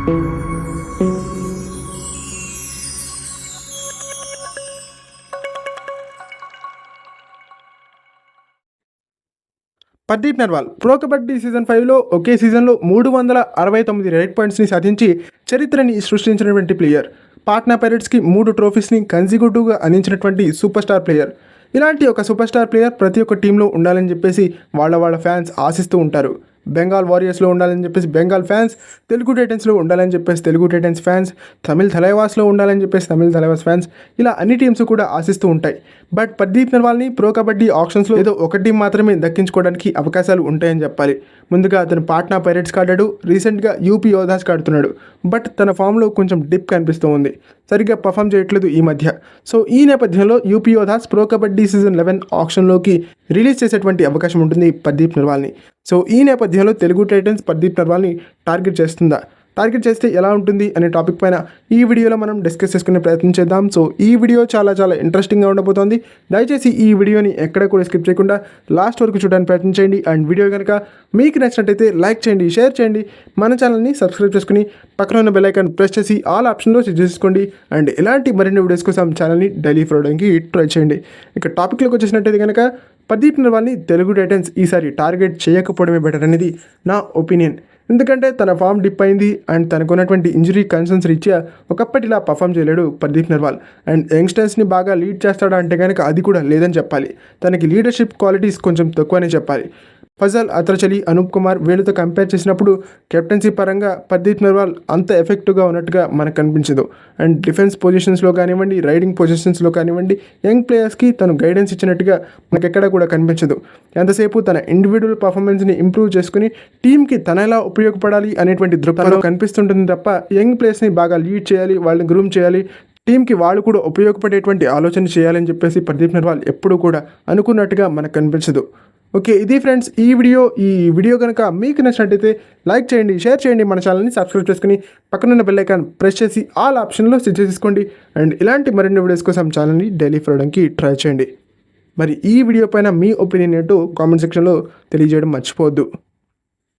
Pardeep Narwal pro kabaddi season 5లో ఒకే సీజన్లో 369 right పాయింట్స్ని సాధించి చరిత్రని సృష్టించినటువంటి ప్లేయర్. పాట్నా పైరేట్స్కి 3 ట్రోఫీస్ని కన్సిక్యూటివ్గా అందించినటువంటి సూపర్ స్టార్ ప్లేయర్. ఇలాంటి ఒక సూపర్ స్టార్ ప్లేయర్ ప్రతి ఒక్క టీంలో ఉండాలని చెప్పేసి వాళ్ళ ఫ్యాన్స్ ఆశిస్తూ ఉంటారు. బెంగాల్ వారియర్స్లో ఉండాలని చెప్పేసి బెంగాల్ ఫ్యాన్స్, తెలుగు టైటన్స్లో ఉండాలని చెప్పేసి తెలుగు టైటన్స్ ఫ్యాన్స్, తమిళ్ థలైవాస్లో ఉండాలని చెప్పేసి తమిళ్ థలైవాస్ ఫ్యాన్స్, ఇలా అన్ని టీమ్స్ కూడా ఆశిస్తూ ఉంటాయి. బట్ పర్దీప్ నర్వాల్ని ప్రో కబడ్డీ ఆప్షన్స్లో ఏదో ఒక టీం మాత్రమే దక్కించుకోవడానికి అవకాశాలు ఉంటాయని చెప్పాలి. ముందుగా అతను పాట్నా పైరేట్స్కి ఆడాడు, రీసెంట్గా యూపీ యోధాస్కి ఆడుతున్నాడు. బట్ తన ఫామ్లో కొంచెం డిప్ కనిపిస్తూ ఉంది, సరిగ్గా పర్ఫామ్ చేయట్లేదు ఈ మధ్య. సో ఈ నేపథ్యంలో UP Yoddhas pro kabaddi season 11 ఆప్షన్లోకి రిలీజ్ చేసేటువంటి అవకాశం ఉంటుంది పర్దీప్ నర్వాల్ని. సో ఈ నేపథ్యంలో తెలుగు టైటన్స్ పర్దీప్ నర్వాల్ని టార్గెట్ చేస్తుందా? టార్గెట్ చేస్తే ఎలా ఉంటుంది అనే టాపిక్ పైన ఈ వీడియోలో మనం డిస్కస్ చేసుకునే ప్రయత్నం చేద్దాం. సో ఈ వీడియో చాలా ఇంట్రెస్టింగ్గా ఉండబోతోంది. దయచేసి ఈ వీడియోని ఎక్కడ కూడా స్కిప్ చేయకుండా లాస్ట్ వరకు చూడడానికి ప్రయత్నం చేయండి. అండ్ వీడియో కనుక మీకు నచ్చినట్టయితే లైక్ చేయండి, షేర్ చేయండి, మన ఛానల్ని సబ్స్క్రైబ్ చేసుకుని పక్కన ఉన్న బెల్ ఐకాన్ ప్రెస్ చేసి ఆల్ ఆప్షన్లో సెట్ చేసుకోండి. అండ్ ఇలాంటి మరిన్ని వీడియోస్ కోసం ఛానల్ని డైలీ ఫాలో అవడానికి ట్రై చేయండి. ఇక టాపిక్లోకి వచ్చేసినట్టయితే కనుక పర్దీప్ నర్వాల్ని తెలుగు టైటన్స్ ఈసారి టార్గెట్ చేయకపోవడమే బెటర్ అనేది నా ఒపీనియన్. ఎందుకంటే తన ఫామ్ డిప్ అయింది అండ్ తనకున్నటువంటి ఇంజరీ కన్సర్న్స్ రీత్యా ఒకప్పటిలా పర్ఫామ్ చేయలేడు పర్దీప్ నర్వాల్. అండ్ యంగ్స్టర్స్ని బాగా లీడ్ చేస్తాడా అంటే కనుక అది కూడా లేదని చెప్పాలి. తనకి లీడర్షిప్ క్వాలిటీస్ కొంచెం తక్కువనే చెప్పాలి. ఫజల్, అత్రచలి, అనూప్ కుమార్ వీళ్ళతో కంపేర్ చేసినప్పుడు కెప్టెన్సీ పరంగా పర్దీప్ నర్వాల్ అంత ఎఫెక్టివ్గా ఉన్నట్టుగా మనకు కనిపించదు. అండ్ డిఫెన్స్ పొజిషన్స్లో కానివ్వండి, రైడింగ్ పొజిషన్స్లో కానివ్వండి, యంగ్ ప్లేయర్స్కి తను గైడెన్స్ ఇచ్చినట్టుగా మనకు ఎక్కడ కూడా కనిపించదు. ఎంతసేపు తన ఇండివిజువల్ పర్ఫార్మెన్స్ని ఇంప్రూవ్ చేసుకుని టీంకి తన ఎలా ఉపయోగపడాలి అనేటువంటి దృక్పథం కనిపిస్తుంటుంది తప్ప యంగ్ ప్లేయర్స్ని బాగా లీడ్ చేయాలి, వాళ్ళని గ్రూమ్ చేయాలి, టీంకి వాళ్ళు కూడా ఉపయోగపడేటువంటి ఆలోచన చేయాలని చెప్పేసి పర్దీప్ నర్వాల్ ఎప్పుడూ కూడా అనుకున్నట్టుగా మనకు కనిపించదు. ఓకే, ఇది ఫ్రెండ్స్ ఈ వీడియో కనుక మీకు నచ్చినట్టయితే లైక్ చేయండి, షేర్ చేయండి, మన ఛానల్ని సబ్స్క్రైబ్ చేసుకుని పక్కనున్న బెల్ ఐకాన్ ప్రెస్ చేసి ఆల్ ఆప్షన్లో సెట్ చేసుకోండి. అండ్ ఇలాంటి మరిన్ని వీడియోస్ కోసం ఛానల్ని డైలీ ఫాలో అవడానికి ట్రై చేయండి. మరి ఈ వీడియో పైన మీ ఒపీనియన్ ఏంటో కామెంట్ సెక్షన్లో తెలియజేయడం మర్చిపోవద్దు.